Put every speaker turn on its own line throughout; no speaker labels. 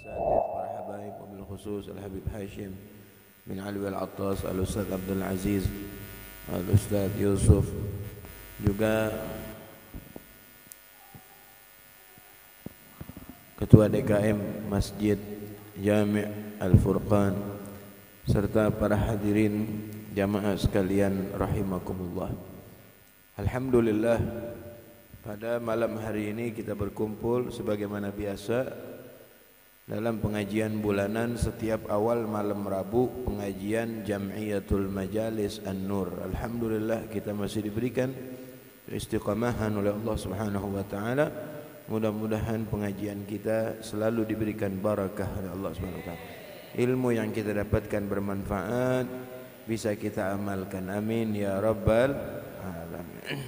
الأساتذة para habaib wabil khusus Al-Habib Hashim bin Alwi Al-Attas, Al-Ustadz Abdul Aziz, Al-Ustadz Yusuf, juga Ketua DKM Masjid Jami' Al-Furqan, serta para hadirin jamaah sekalian rahimakumullah. Alhamdulillah, pada malam hari ini kita berkumpul sebagaimana biasa dalam pengajian bulanan setiap awal malam Rabu, pengajian Jam'iyatul Majalis An-Nur. Alhamdulillah kita masih diberikan istiqamahan oleh Allah Subhanahu wa taala. Mudah-mudahan pengajian kita selalu diberikan barakah oleh Allah Subhanahu wa taala. Ilmu yang kita dapatkan bermanfaat, bisa kita amalkan. Amin ya rabbal alamin.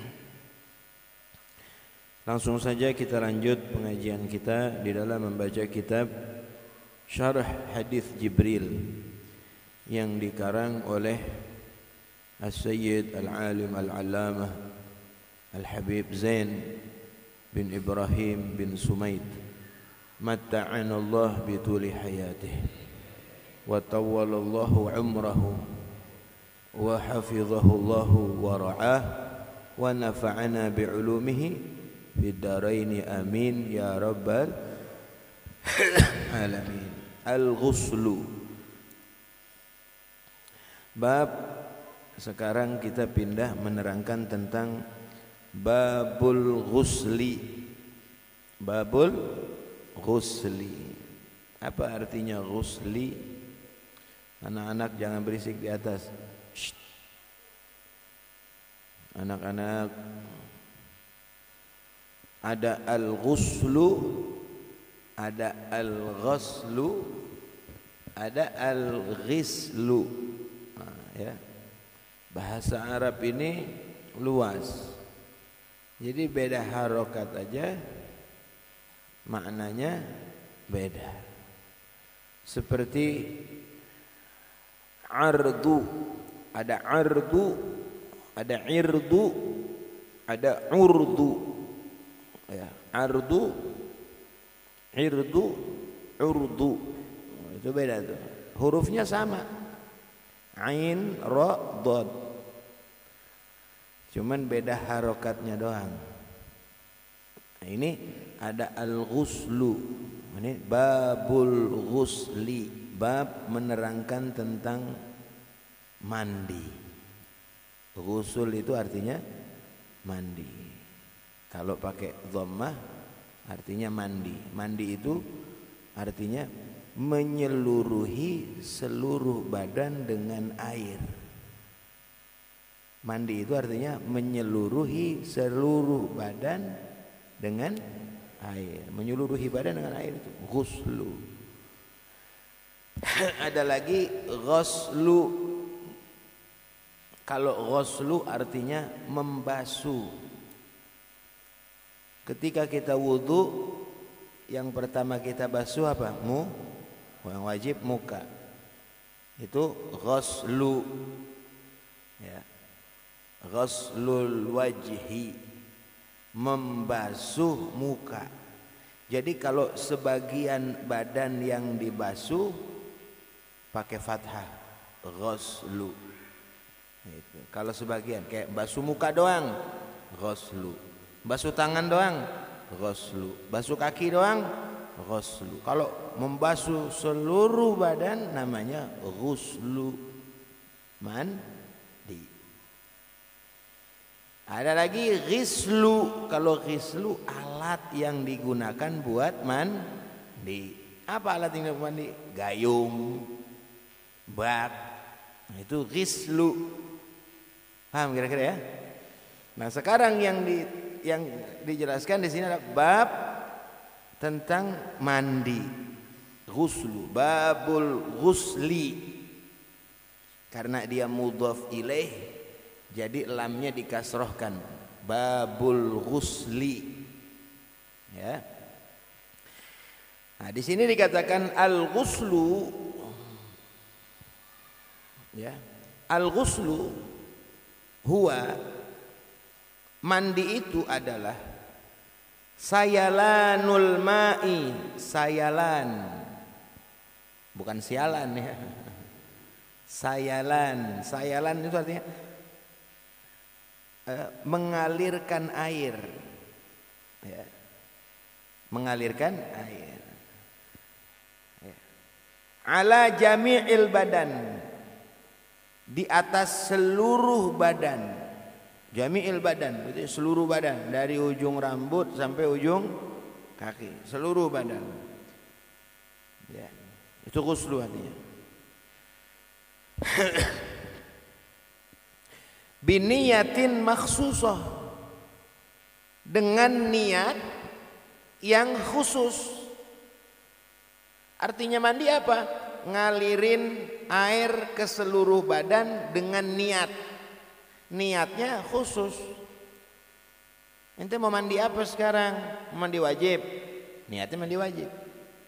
Langsung saja kita lanjut pengajian kita di dalam membaca kitab Syarah Hadis Jibril yang dikarang oleh As-Sayyid Al-Alim Al-Allamah Al-Habib Zain bin Ibrahim bin Sumaid, matta'ana Allah bituli hayatih wa tawwalallahu umrahu wa hafizahu Allah wa ra'ah wa nafa'ana bi'ulumihi Bidaraini amin ya rabbal alamin. Al-ghuslu. Bab sekarang kita pindah menerangkan tentang babul ghusli. Babul ghusli. Apa artinya ghusli? Anak-anak jangan berisik di atas. Shh. Anak-anak, ada al-ghuslu, ada al-ghaslu, ada al-ghislu. Nah, ya. Bahasa Arab ini luas. Jadi beda harokat aja maknanya beda. Seperti ardu, ada ardu, ada irdu, ada urdu. Ya, ardu, irdu, urdu, itu beda tuh. Hurufnya sama, ain, ra, dad, cuman beda harokatnya doang. Nah, ini ada al-ghuslu, ini babul ghusli, bab menerangkan tentang mandi. Ghusul itu artinya mandi. Kalau pakai dhammah artinya mandi. Mandi itu artinya menyeluruhi seluruh badan dengan air. Mandi itu artinya menyeluruhi seluruh badan dengan air. Menyeluruhi badan dengan air itu ghuslu. Ada lagi ghuslu. Kalau ghuslu artinya membasuh. Ketika kita wudu, yang pertama kita basuh apa? Yang wajib muka. Itu ghuslu. Ya. Ghuslul wajhi, membasuh muka. Jadi kalau sebagian badan yang dibasuh pakai fathah, ghuslu. Itu. Kalau sebagian kayak basuh muka doang, ghuslu. Basuh tangan doang, ghuslu. Basuh kaki doang, ghuslu. Kalau membasuh seluruh badan namanya ghuslu, mandi. Ada lagi ghislu. Kalau ghislu alat yang digunakan buat mandi. Apa alat yang digunakan mandi? Gayung, bak. Nah, itu ghislu. Paham kira-kira ya? Nah, sekarang yang dijelaskan di sini adalah bab tentang mandi, ghuslu, babul ghusli. Karena dia mudhaf ilaih, jadi lamnya dikasrohkan, babul ghusli. Ya. Nah, di sini dikatakan al-ghuslu. Ya. Al-ghuslu huwa, mandi itu adalah sayalanul ma'i, sayalan bukan sialan ya. Sayalan, sayalan itu artinya mengalirkan air, ya. Mengalirkan air, ya. Ala jami'il badan, di atas seluruh badan. Jami'il badan itu seluruh badan, dari ujung rambut sampai ujung kaki, seluruh badan, ya. Itu ghuslu artinya. Biniyatin makhsusah, dengan niat yang khusus. Artinya mandi apa? Ngalirin air ke seluruh badan dengan niat. Niatnya khusus. Ente mau mandi apa sekarang? Mandi wajib. Niatnya mandi wajib,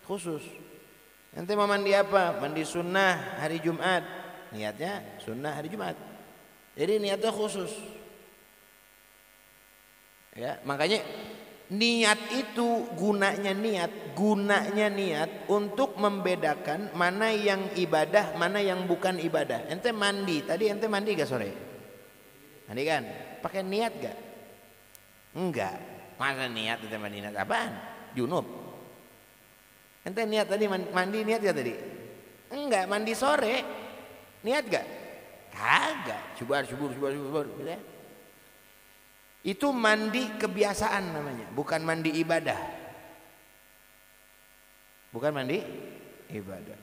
khusus. Ente mau mandi apa? Mandi sunnah hari Jumat. Niatnya sunnah hari Jumat. Jadi niatnya khusus. Ya, makanya niat itu gunanya niat untuk membedakan mana yang ibadah, mana yang bukan ibadah. Ente mandi, tadi ente mandi gak sore? Mandi kan? Pakai niat gak? Enggak. Masa niat ente mandi, niat apaan? Junub. Ente niat tadi mandi, niat gak tadi? Enggak, mandi sore. Niat gak? Kagak. Syubur gitu ya. Itu mandi kebiasaan namanya, bukan mandi ibadah. Bukan mandi ibadah.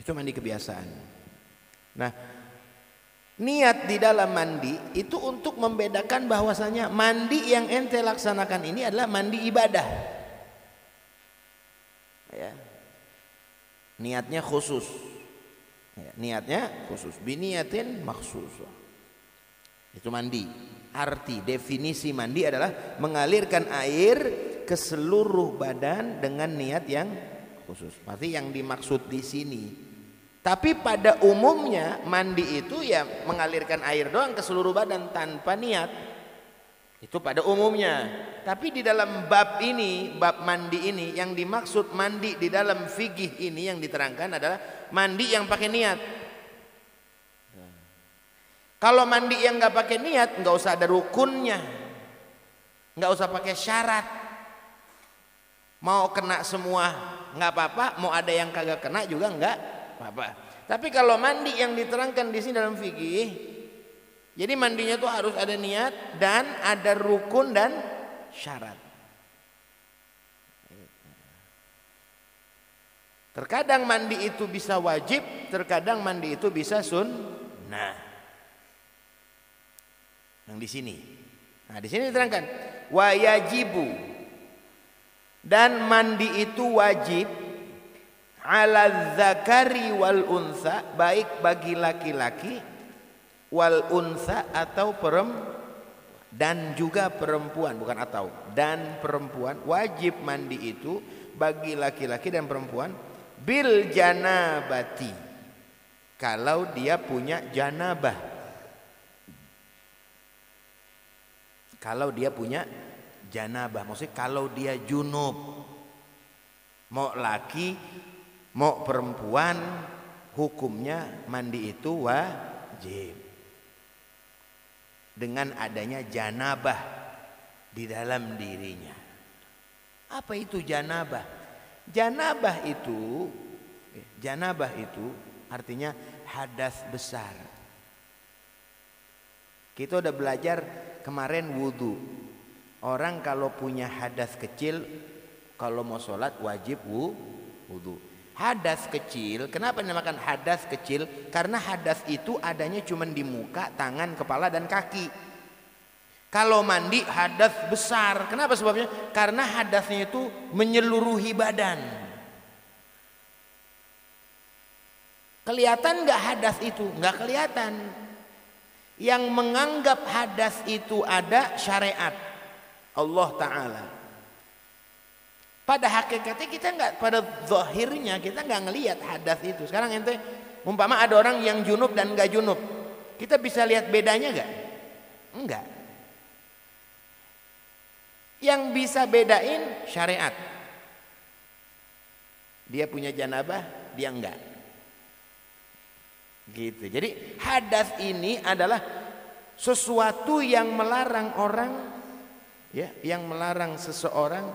Itu mandi kebiasaan. Nah, niat di dalam mandi itu untuk membedakan bahwasanya mandi yang ente laksanakan ini adalah mandi ibadah. Ya. Niatnya khusus, ya, niatnya khusus. Biniyatin makhsusah, itu mandi. Arti definisi mandi adalah mengalirkan air ke seluruh badan dengan niat yang khusus. Berarti yang dimaksud di sini. Tapi pada umumnya mandi itu ya mengalirkan air doang ke seluruh badan tanpa niat. Itu pada umumnya. Tapi di dalam bab ini, bab mandi ini, yang dimaksud mandi di dalam fikih ini yang diterangkan adalah mandi yang pakai niat. Kalau mandi yang nggak pakai niat, nggak usah ada rukunnya, nggak usah pakai syarat. Mau kena semua nggak apa-apa, mau ada yang kagak kena juga nggak apa-apa. Tapi kalau mandi yang diterangkan di sini dalam fikih, jadi mandinya tuh harus ada niat dan ada rukun dan syarat. Terkadang mandi itu bisa wajib, terkadang mandi itu bisa sunnah. Yang di sini. Nah, di sini diterangkan wa yajibu, dan mandi itu wajib ala zakari wal unsa, baik bagi laki-laki, wal unsa atau dan juga perempuan, bukan atau, dan perempuan. Wajib mandi itu bagi laki-laki dan perempuan bil janabati, kalau dia punya janabah. Kalau dia punya janabah, maksudnya kalau dia junub. Mau laki mau perempuan, hukumnya mandi itu wajib dengan adanya janabah di dalam dirinya. Apa itu janabah? Janabah itu artinya hadas besar. Kita udah belajar kemarin wudu. Orang kalau punya hadas kecil, kalau mau sholat wajib wudu. Hadas kecil, kenapa dinamakan hadas kecil? Karena hadas itu adanya cuma di muka, tangan, kepala, dan kaki. Kalau mandi hadas besar, kenapa sebabnya? Karena hadasnya itu menyeluruhi badan. Kelihatan nggak hadas itu? Nggak kelihatan. Yang menganggap hadas itu ada syariat Allah Ta'ala. Pada hakikatnya kita nggak, pada zahirnya kita nggak ngelihat hadas itu. Sekarang ente umpama ada orang yang junub dan nggak junub, kita bisa lihat bedanya nggak? Enggak. Yang bisa bedain syariat. Dia punya janabah, dia enggak. Gitu. Jadi hadas ini adalah sesuatu yang melarang orang, ya, yang melarang seseorang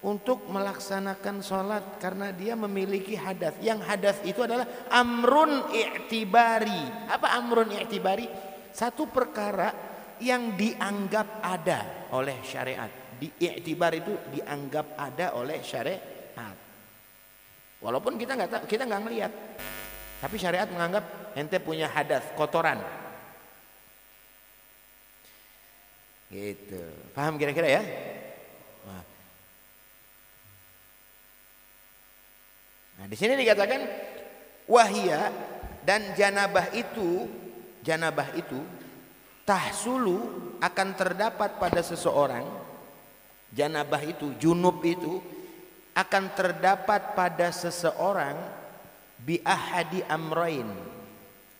untuk melaksanakan sholat karena dia memiliki hadas. Yang hadas itu adalah amrun i'tibari. Apa amrun i'tibari? Satu perkara yang dianggap ada oleh syariat. I'tibar itu dianggap ada oleh syariat. Walaupun kita nggak ngelihat, tapi syariat menganggap ente punya hadas, kotoran. Gitu. Paham kira-kira ya? Nah, di sini dikatakan wahia, dan janabah itu tahsulu akan terdapat pada seseorang. Janabah itu, junub itu akan terdapat pada seseorang bi ahadi amrain,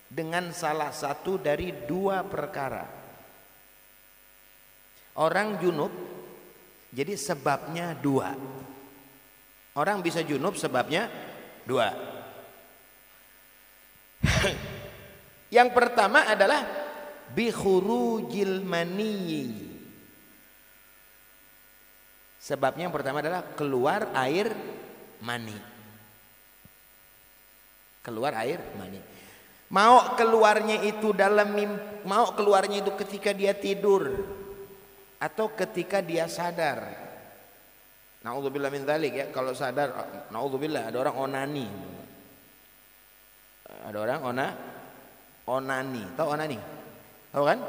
dengan salah satu dari dua perkara. Orang junub jadi sebabnya dua. Orang bisa junub sebabnya dua. Yang pertama adalah bi khurujil maniyyi. Sebabnya yang pertama adalah keluar air mani. Keluar air mani. Mau keluarnya itu mau keluarnya itu ketika dia tidur atau ketika dia sadar. Naudzubillah min dzalik, ya. Kalau sadar, naudzubillah, ada orang onani. Ada orang onani. Tahu onani? Tahu kan?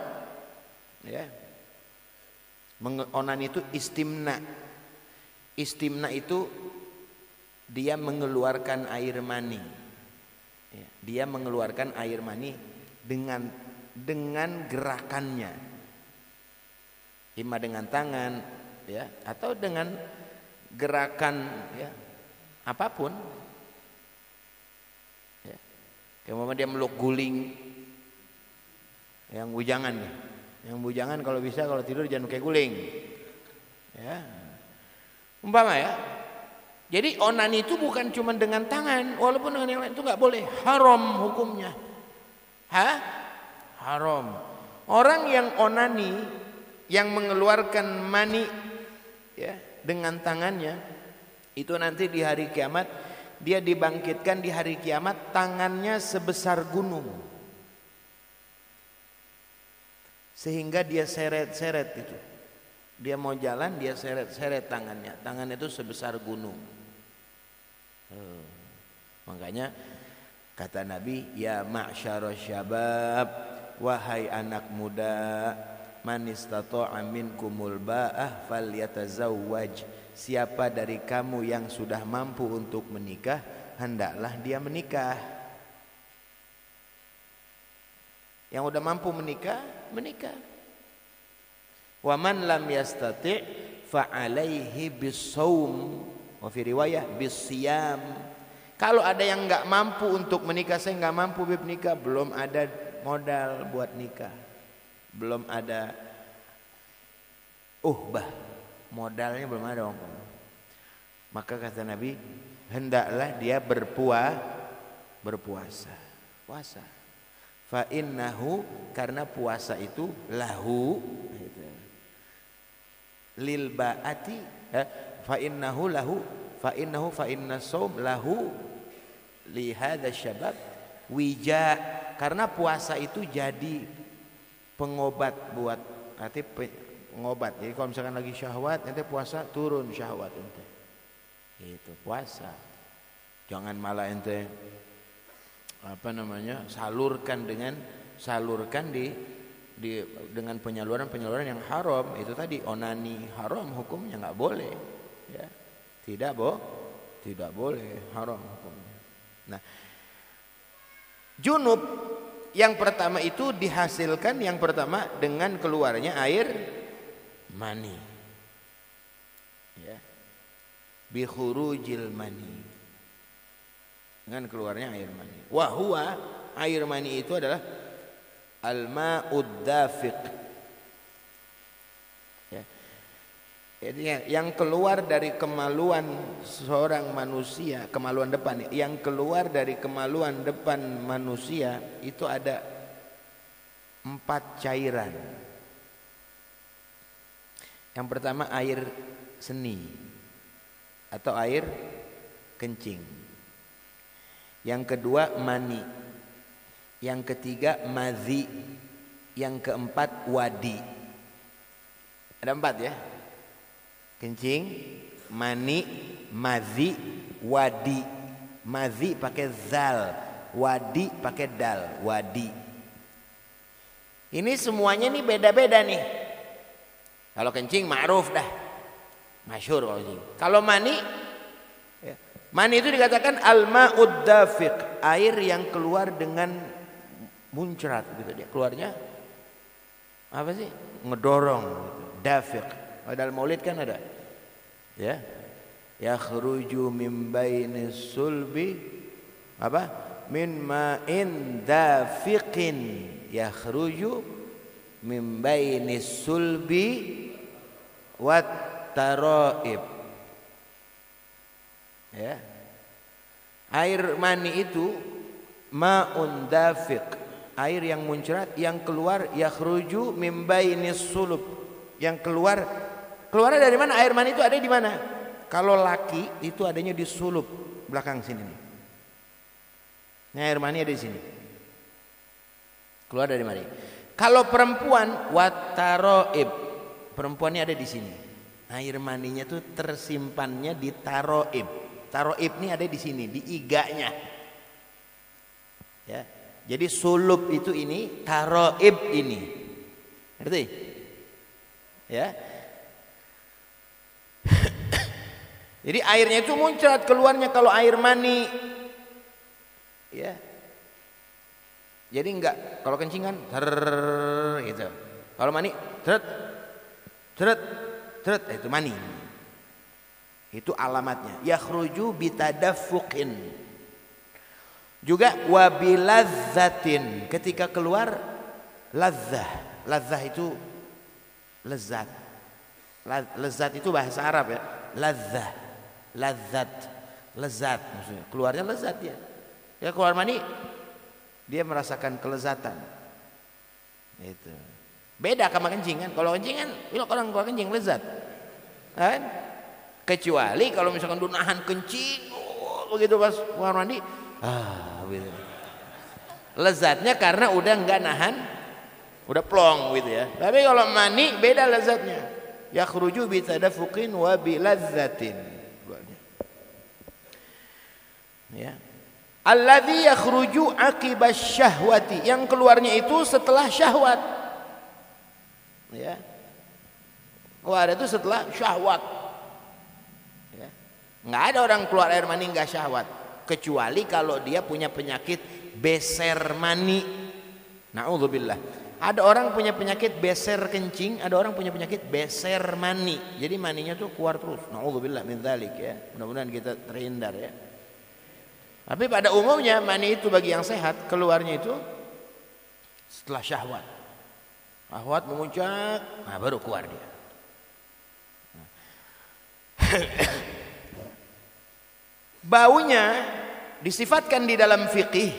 Ya. Onani itu istimna. Istimna itu dia mengeluarkan air mani. Ya, dia mengeluarkan air mani dengan gerakannya. Ima dengan tangan, ya, atau dengan gerakan, ya, apapun. Ya. Kayak dia meluk guling. Yang bujangan nih. Yang bujangan kalau bisa kalau tidur jangan kayak guling. Ya. Umpama, ya. Jadi onani itu bukan cuma dengan tangan, walaupun dengan yang lain itu nggak boleh, haram hukumnya. Haram. Orang yang onani, yang mengeluarkan mani, ya, dengan tangannya, itu nanti di hari kiamat dia dibangkitkan di hari kiamat tangannya sebesar gunung, sehingga dia seret-seret itu. Dia mau jalan, dia seret-seret tangannya. Tangannya itu sebesar gunung. Makanya kata Nabi, ya ma'syarasy syabab, wahai anak muda, man istata'a minkumul ba'ah falyatazawwaj. Siapa dari kamu yang sudah mampu untuk menikah, hendaklah dia menikah. Yang udah mampu menikah. Wa man lam yastati' fa alaihi bisawm, wa fi riwayah bisiyam. Kalau ada yang enggak mampu untuk menikah, saya enggak mampu nikah, belum ada modal buat nikah. Belum ada modalnya belum ada. Maka kata Nabi, hendaklah dia berpuasa. Puasa. Fa innahu, karena puasa itu lahu lil ba'ati, fa innahu lahu, fa inna shaum lahu li hadza syabab wija, karena puasa itu jadi pengobat buat pengobat. Jadi kalau misalkan lagi syahwat, nanti puasa turun syahwat ente. Itu puasa. Jangan malah ente salurkan dengan penyaluran yang haram. Itu tadi onani haram hukumnya, nggak boleh, ya. Tidak boleh, haram hukumnya. Nah, junub yang pertama itu dihasilkan yang pertama dengan keluarnya air mani, ya, bi khurujil mani, dengan keluarnya air mani. Wa huwa, air mani itu adalah al-ma'ud dafiq, ya. Jadi yang keluar dari kemaluan seorang manusia, kemaluan depan, yang keluar dari kemaluan depan manusia itu ada 4 cairan. Yang pertama air seni atau air kencing. Yang kedua mani. Yang ketiga madhi. Yang keempat wadi. Ada 4 ya. Kencing, mani, madhi, wadi. Madhi pakai zal, wadi pakai dal, wadi. Ini semuanya nih beda-beda nih. Kalau kencing ma'ruf dah, masyhur kalau kencing. Kalau mani, ya, mani itu dikatakan al-ma'ud dafiq, air yang keluar dengan muncrat gitu dia. Keluarnya apa sih? Ngedorong gitu. Dafiq. Dalam Maulid kan ada. Ya. Yakhruju min bainis sulbi apa? Min ma'in dafiqin. Yakhruju min bainis sulbi wat taraib. Ya. Air mani itu ma'un dafiq, air yang muncrat yang keluar, yakhruju min bainis sulub, yang keluarnya dari mana? Air mani itu ada di mana? Kalau laki itu adanya di sulub belakang sini nih. Ini air mani ada di sini. Keluar dari mana? Kalau perempuan wataroib, perempuannya ada di sini. Air maninya tuh tersimpannya di taroib. Taroib ini ada di sini, di iganya. Ya, jadi sulub itu ini, taroib ini. Ngerti? Ya. Jadi airnya itu muncrat keluarnya kalau air mani. Ya. Jadi enggak, kalau kencing kan gitu. Kalau mani teret itu mani. Itu alamatnya. Yakhruju bitadaffuqin. Juga wabilazzatin, ketika keluar lazzah. Lazzah itu lezat. Lezat itu bahasa Arab ya. Lazzah, lazzat, lezat maksudnya. Keluarnya lezat ya. Ya keluar mani dia merasakan kelezatan. Itu. Beda sama kencing kan. Kalau kencing kan orang keluar kencing lezat. Kan? Kecuali kalau misalkan dia nahan kencing begitu pas keluar mandi, gitu. Lezatnya karena udah enggak nahan, udah plong gitu ya. Tapi kalau mani beda lezatnya. Yakhruju bitadafuqin wa bilazzatin. Ya. Alladzi yakhruju aqibas syahwati, yang keluarnya itu setelah syahwat. Ya. Keluar itu setelah syahwat. Ya. Enggak ada orang keluar air mani enggak syahwat, kecuali kalau dia punya penyakit beser mani. Na'udzubillah. Ada orang punya penyakit beser kencing, ada orang punya penyakit beser mani. Jadi maninya tuh keluar terus. Na'udzubillah min dzalik ya. Mudah-mudahan kita terhindar ya. Tapi pada umumnya mani itu bagi yang sehat keluarnya itu setelah syahwat. Syahwat memuncak, nah baru keluar dia. Baunya disifatkan di dalam fikih,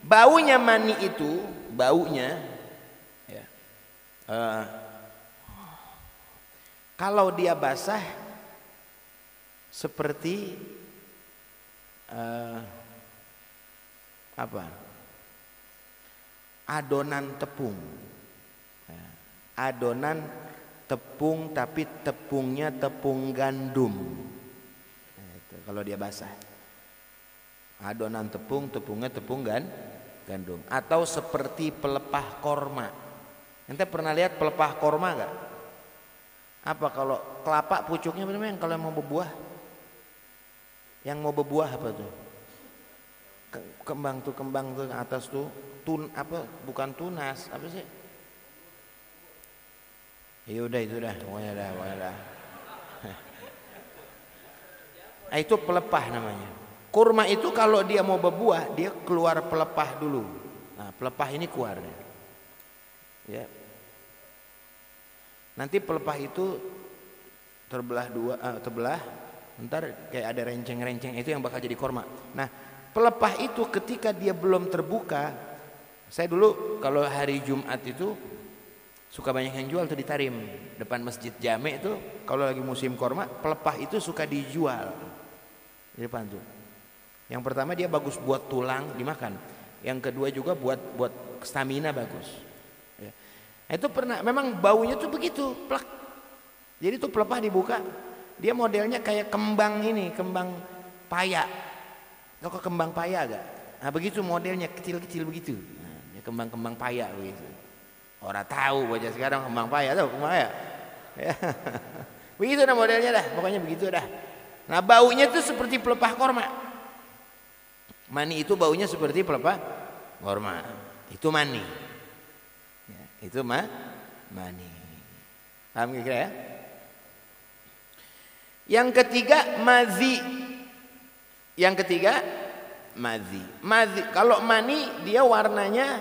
baunya mani itu, baunya ya, kalau dia basah seperti adonan tepung, adonan tepung tapi tepungnya tepung gandum. Nah, itu kalau dia basah, adonan tepung, tepungnya tepung gandum. Atau seperti pelepah korma. Ente pernah lihat pelepah korma nggak? Apa kalau kelapa pucuknya benar yang kalau mau berbuah? Yang mau berbuah apa tuh? Kembang tuh atas tuh bukan tunas, apa sih? Ya udah itu dah, pokoknya dah. Nah, itu pelepah namanya. Kurma itu kalau dia mau berbuah, dia keluar pelepah dulu. Nah, pelepah ini keluar. Ya. Nanti pelepah itu terbelah dua, terbelah, ntar kayak ada renceng-renceng, itu yang bakal jadi korma. Nah, pelepah itu ketika dia belum terbuka, saya dulu kalau hari Jumat itu suka banyak yang jual tuh di Tarim depan Masjid Jame itu, kalau lagi musim korma pelepah itu suka dijual di depan tuh. Yang pertama dia bagus buat tulang dimakan, yang kedua juga buat stamina bagus. Ya. Itu pernah, memang baunya tuh begitu, plak. Jadi tuh pelepah dibuka, dia modelnya kayak kembang ini, kembang paya. Tahu kok kembang paya gak? Nah begitu modelnya, kecil-kecil begitu. Nah, kembang-kembang paya begitu. Orang tahu bocah sekarang kembang paya, tahu kembang paya. Ya. Begitu dah modelnya dah, pokoknya begitu dah. Nah baunya tuh seperti pelepah korma. Mani itu baunya seperti pelepah korma. Itu mani. Ya, itu mani. Paham kira-kira ya? Yang ketiga mazi. Yang ketiga mazi. Kalau mani dia warnanya,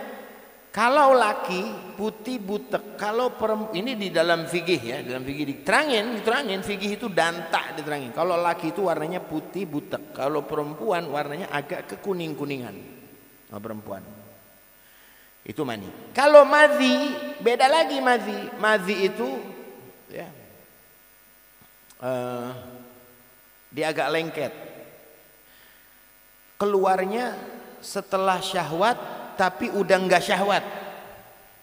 kalau laki putih butek, kalau ini di dalam fikih ya, dalam fikih diterangin fikih itu dantak diterangin. Kalau laki itu warnanya putih butek, kalau perempuan warnanya agak kekuning-kuningan. Oh, perempuan. Itu mani. Kalau mazi beda lagi mazi. Mazi itu ya dia agak lengket. Keluarnya setelah syahwat tapi udah enggak syahwat.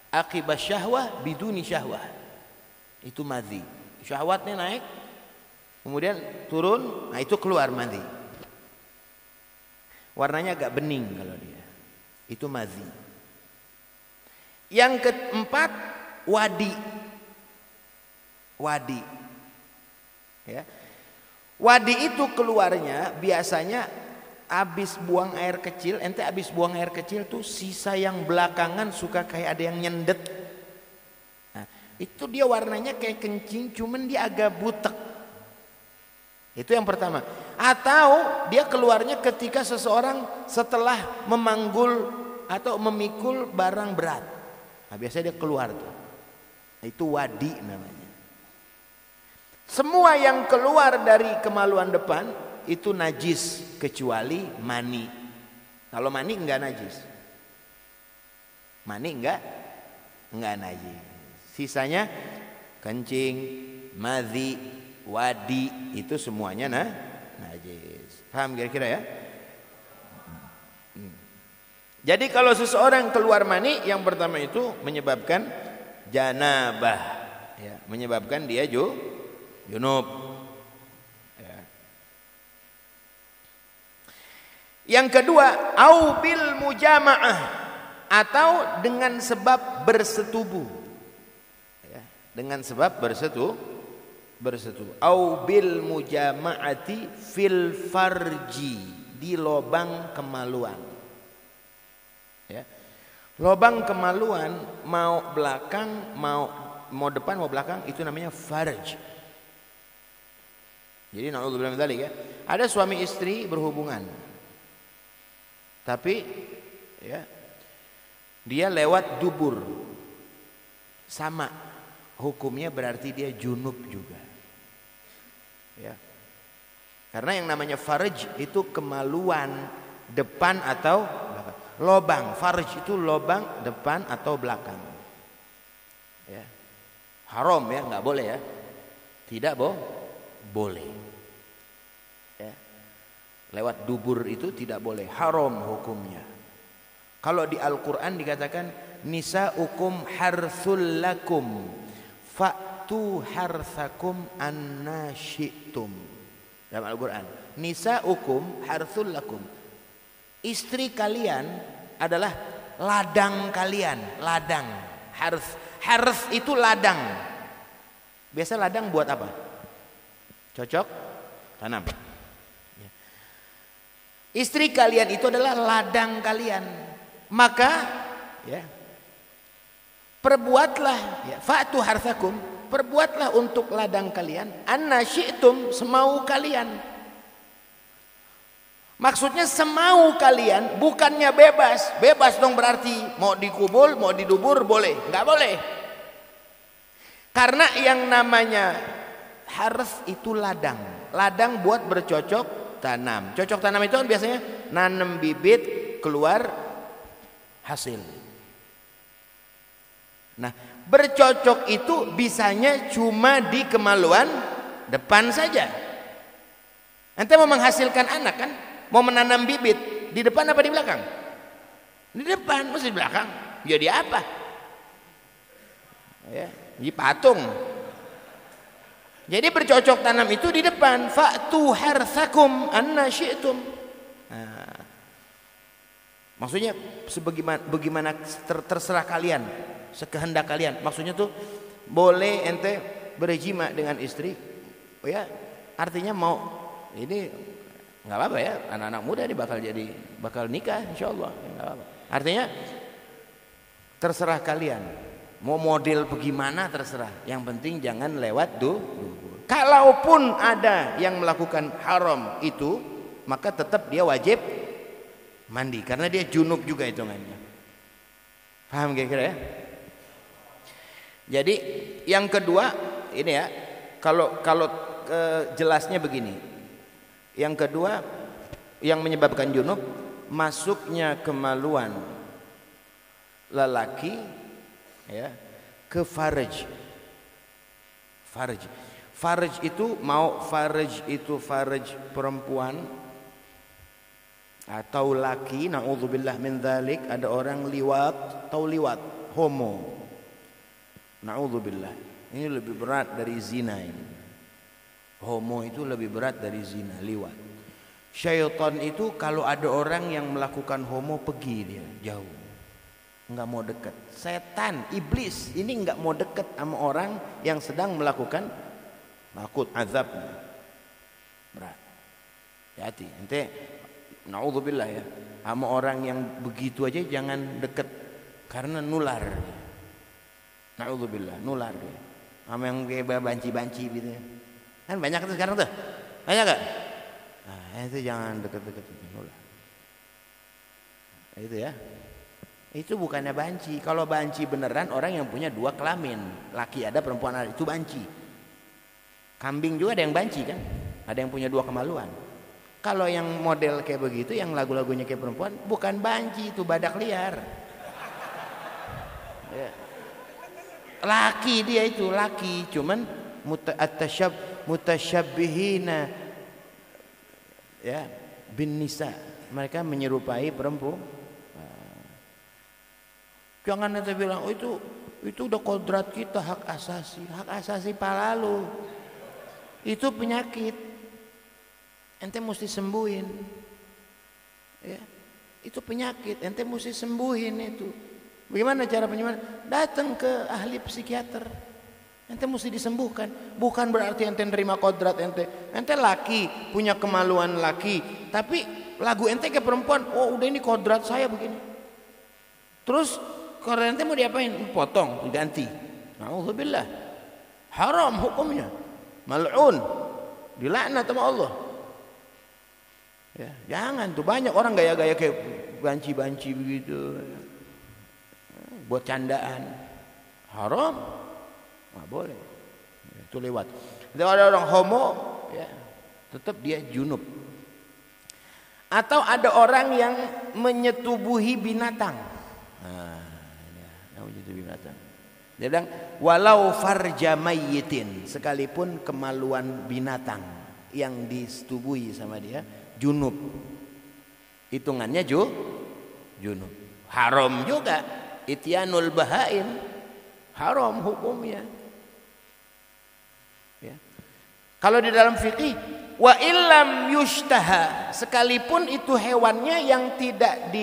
Akibat syahwah biduni syahwah. Itu madhi. Syahwatnya naik, kemudian turun, nah itu keluar madhi. Warnanya agak bening kalau dia. Itu madhi. Yang keempat wadi. Wadi. Ya. Wadi itu keluarnya biasanya habis buang air kecil, ente habis buang air kecil tuh sisa yang belakangan suka kayak ada yang nyendet. Nah, itu dia warnanya kayak kencing, cuman dia agak butek. Itu yang pertama. Atau dia keluarnya ketika seseorang setelah memanggul atau memikul barang berat. Nah, biasanya dia keluar tuh. Itu wadi namanya. Semua yang keluar dari kemaluan depan itu najis kecuali mani. Kalau mani enggak najis. Mani enggak najis. Sisanya kencing, madhi, wadi itu semuanya najis. Paham kira-kira ya? Jadi kalau seseorang keluar mani, yang pertama itu menyebabkan janabah, ya, menyebabkan dia junub. Ya. Yang kedua, au bil mujamaah, atau dengan sebab bersetubuh. Ya, dengan sebab bersetubuh. Au bil mujamaati fil farji, di lobang kemaluan. Ya. Lobang kemaluan mau belakang, mau depan, mau belakang, itu namanya farj. Jadi na'udzubillah min dzalik ya. Ada suami istri berhubungan. Tapi ya dia lewat dubur. Sama hukumnya, berarti dia junub juga. Ya. Karena yang namanya farj itu kemaluan depan atau belakang. Lobang, farj itu lobang depan atau belakang. Ya. Haram ya, enggak boleh ya. Tidak boleh. Ya. Lewat dubur itu tidak boleh, haram hukumnya. Kalau di Al-Qur'an dikatakan nisaukum harthul lakum fa'tu harthakum anna syi'tum. Dalam Al-Qur'an, nisaukum harthul lakum. Istri kalian adalah ladang kalian, ladang. Harth itu ladang. Biasa ladang buat apa? Cocok tanam. Ya. Istri kalian itu adalah ladang kalian. Maka ya, perbuatlah ya, fa'tu harthakum, perbuatlah untuk ladang kalian anna syi'tum, semau kalian. Maksudnya semau kalian, bukannya bebas. Bebas dong berarti mau dikubul, mau didubur boleh? Enggak boleh. Karena yang namanya Harth itu ladang. Ladang buat bercocok tanam. Cocok tanam itu kan biasanya nanam bibit keluar hasil. Nah, bercocok itu bisanya cuma di kemaluan depan saja. Ente mau menghasilkan anak kan? Mau menanam bibit di depan apa di belakang? Di depan, mesti di belakang. Jadi apa? Ya, di patung. Jadi bercocok tanam itu di depan. Fa'tu harthakum anna syi'tum. Nah, maksudnya sebagaimana terserah kalian, sekehendak kalian. Maksudnya tuh boleh ente berjima dengan istri. Oh ya, artinya mau ini nggak apa-apa ya, anak-anak muda ini bakal nikah insyaallah, nggak apa-apa. Artinya terserah kalian. Mau model bagaimana terserah. Yang penting jangan lewat dubur. Kalaupun ada yang melakukan haram itu, maka tetap dia wajib mandi karena dia junub juga hitungannya. Paham kira-kira ya? Jadi yang kedua ini ya, kalau jelasnya begini. Yang kedua yang menyebabkan junub masuknya kemaluan lelaki ya ke farj. Farj itu mau farj itu farj perempuan atau laki, naudzubillah min dzalik. Ada orang liwat, tahu liwat, homo. Naudzubillah. Ini lebih berat dari zina ini. Homo itu lebih berat dari zina, liwat. Syaitan itu kalau ada orang yang melakukan homo pergi dia jauh. Enggak mau dekat. Setan, iblis ini enggak mau dekat sama orang yang sedang melakukan makut azab. Berat. Hati-hati. Ente naudzubillah ya. Sama orang yang begitu aja jangan dekat karena nular. Naudzubillah, nular dia. Sama yang kayak banci-banci gitu. Kan banyak tuh sekarang tuh. Banyak enggak? Nah, itu jangan dekat-dekat nular. Itu ya. Itu bukannya banci. Kalau banci beneran orang yang punya dua kelamin, laki ada perempuan ada, itu banci. Kambing juga ada yang banci kan, ada yang punya dua kemaluan. Kalau yang model kayak begitu, yang lagu-lagunya kayak perempuan, bukan banci, itu badak liar. Ya. Laki dia itu laki, cuman mutasyabbihina ya bin nisa, mereka menyerupai perempuan. Jangan nanti bilang, oh itu udah kodrat kita, hak asasi pala lu. Itu penyakit. Ente mesti sembuhin. Ya. Itu penyakit, ente mesti sembuhin itu. Bagaimana cara penyembuhan? Datang ke ahli psikiater. Ente mesti disembuhkan. Bukan berarti ente nerima kodrat ente. Ente laki, punya kemaluan laki, tapi lagu ente ke perempuan. Oh, udah ini kodrat saya begini. Terus kalau ente mau diapain? Potong, diganti. Nauzubillah. Haram hukumnya. Mal'un. Dilaknat sama Allah. Ya, jangan tuh, banyak orang gaya-gaya kayak banci-banci begitu. Buat candaan. Haram. Nggak boleh. Itu lewat. Kalau ada orang homo, ya, tetap dia junub. Atau ada orang yang menyetubuhi binatang. Dia bilang walau farja mayyitin, sekalipun kemaluan binatang yang disetubuhi sama dia junub, hitungannya junub. Haram juga ityanul bahaim, haram hukumnya ya. Kalau di dalam fikih wa illam yushtaha, sekalipun itu hewannya yang tidak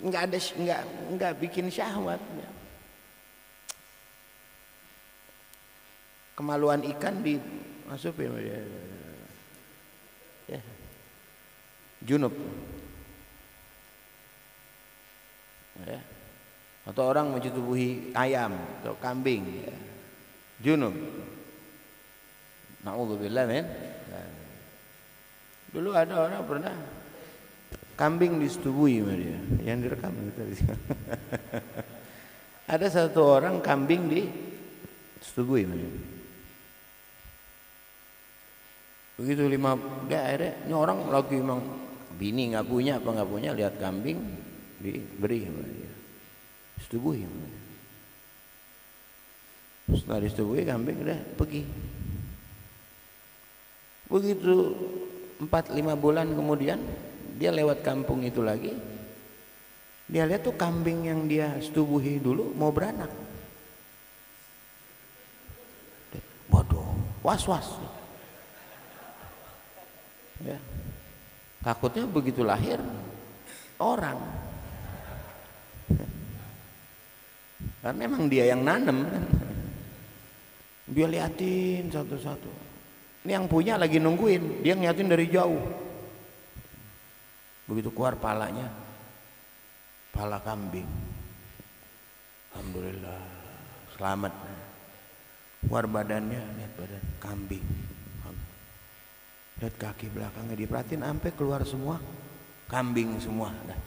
enggak bikin syahwatnya. Kemaluan ikan dimasukin ya. Junub ya. Atau orang menyetubuhi ayam atau kambing ya. Junub. Naudzubillah men. Dulu ada orang pernah kambing disetubuhi sama dia, yang direkam tadi. Ada satu orang kambing disetubuhi sama dia. Begitu 5 dia akhirnya ini orang lagi memang bini nggak punya apa nggak punya, lihat kambing diberi sama dia, disetubuhi. Setelah disetubuhi kambing udah pergi. Begitu 4-5 bulan kemudian dia lewat kampung itu lagi, dia lihat tuh kambing yang dia setubuhi dulu mau beranak. Waduh, was-was. Ya. Takutnya begitu lahir orang, karena memang dia yang nanam kan. Dia liatin satu-satu. Ini yang punya lagi nungguin, dia ngeliatin dari jauh. Begitu keluar palanya, pala kambing. Alhamdulillah, selamat. Keluar badannya, lihat badan kambing. Lihat kaki belakangnya, diperhatiin sampai keluar semua kambing semua dah.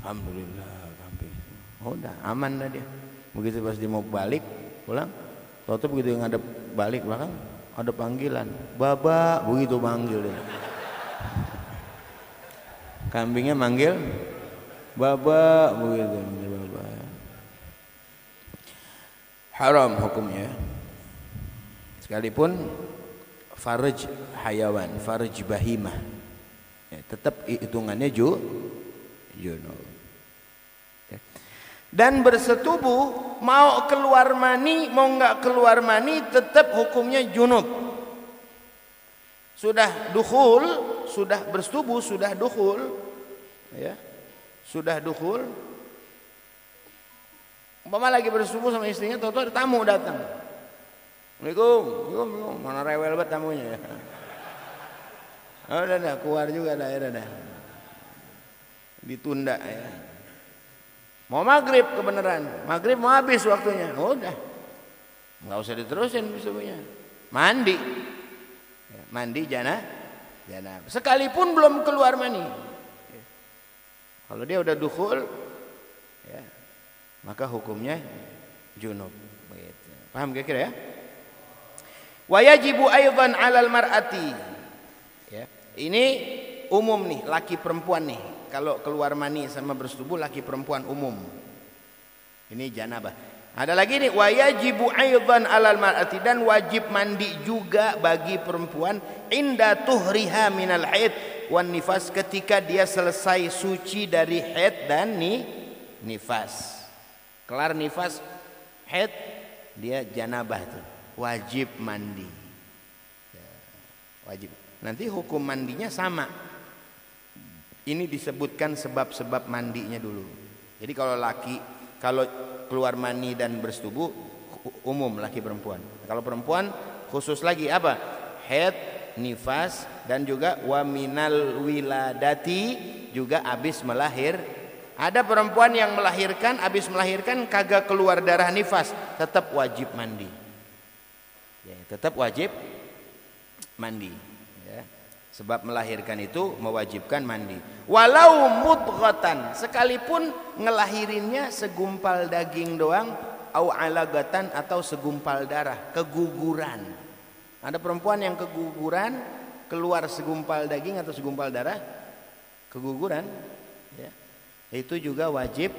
Alhamdulillah kambing. Oh, udah aman dah dia. Begitu pas dia mau balik pulang, waktu begitu ngadep balik belakang ada panggilan, "Baba," begitu manggil dia. Kambingnya manggil "Baba," begitu manggil Baba. Haram hukumnya. Sekalipun farj hayawan, farj bahimah, ya, tetap hitungannya junub. Ya. Dan bersetubuh, mau keluar mani mau nggak keluar mani tetap hukumnya junub. Sudah dukhul, sudah bersetubuh, sudah dukhul, ya, sudah dukhul. Umpama lagi bersetubuh sama istrinya, tahu-tahu ada tamu datang. Assalamualaikum, mana rewel banget tamunya. Oh, udah keluar juga dah. Ditunda ya. Mau maghrib kebenaran, maghrib mau habis waktunya. Oh, udah, nggak usah diterusin besoknya. Mandi, ya, mandi janab. Sekalipun belum keluar mani. Ya. Kalau dia udah dukhul, ya, maka hukumnya junub. Begitu. Paham kira-kira ya? Wa yajibu aidan 'alal mar'ati. Ya. Ini umum nih, laki perempuan nih. Kalau keluar mani sama bersetubuh laki perempuan umum. Ini janabah. Ada lagi nih, wa yajibu aidan 'alal mar'ati, dan wajib mandi juga bagi perempuan inda tuhriha minal haid wan nifas, ketika dia selesai suci dari haid dan nifas. Kelar nifas, haid, dia janabah tuh. Wajib mandi, ya, wajib. Nanti hukum mandinya sama. Ini disebutkan sebab-sebab mandinya dulu. Jadi kalau laki, kalau keluar mani dan bersetubuh umum laki perempuan. Kalau perempuan khusus lagi apa? Haid, nifas, dan juga wa minal wiladati, juga habis melahir. Ada perempuan yang melahirkan, habis melahirkan kagak keluar darah nifas, tetap wajib mandi. Ya, tetap wajib mandi, ya. Sebab melahirkan itu mewajibkan mandi. Walau mudghatan, sekalipun ngelahirinnya segumpal daging doang, au alagatan, atau segumpal darah, keguguran. Ada perempuan yang keguguran, keluar segumpal daging atau segumpal darah, keguguran, ya. Itu juga wajib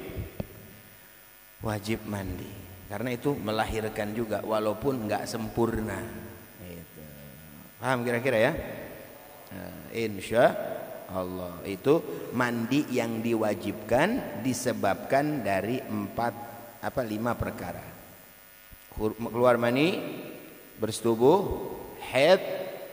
mandi. Karena itu melahirkan juga walaupun nggak sempurna. Itu. Paham kira-kira ya? Nah, insya Allah itu mandi yang diwajibkan disebabkan dari 5 perkara. Keluar mani, bersetubuh, haid,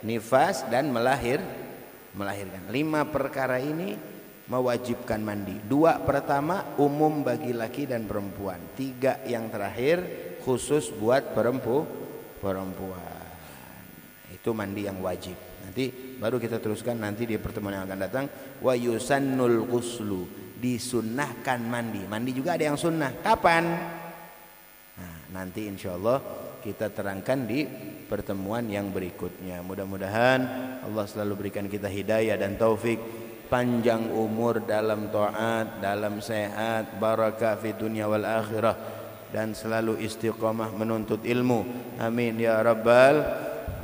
nifas, dan melahirkan. 5 perkara ini mewajibkan mandi. 2 pertama umum bagi laki dan perempuan. 3 yang terakhir khusus buat perempuan. Itu mandi yang wajib. Nanti baru kita teruskan nanti di pertemuan yang akan datang. Wa yusannul ghuslu, disunnahkan mandi. Mandi juga ada yang sunnah. Kapan? Nah, nanti insyaallah kita terangkan di pertemuan yang berikutnya. Mudah-mudahan Allah selalu berikan kita hidayah dan taufik, panjang umur dalam taat, dalam sehat, barakah fi dunia wal akhirah, dan selalu istiqamah menuntut ilmu. Amin ya rabbal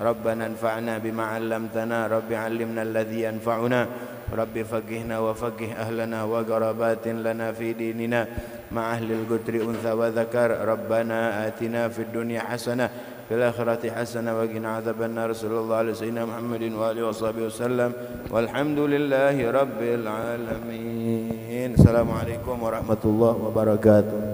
ربنا انفعنا بما علمتنا رب علمنا الذي ينفعنا رب فقهنا وفقه أهلنا وقرابات لنا في ديننا مع أهل القدر أنثى وذكر ربنا آتنا في الدنيا حسنة في الآخرة حسنة وقنا عذاب النار صلى الله عليه سيدنا محمد وآله وصحبه وسلم والحمد لله رب العالمين. السلام عليكم ورحمة الله وبركاته.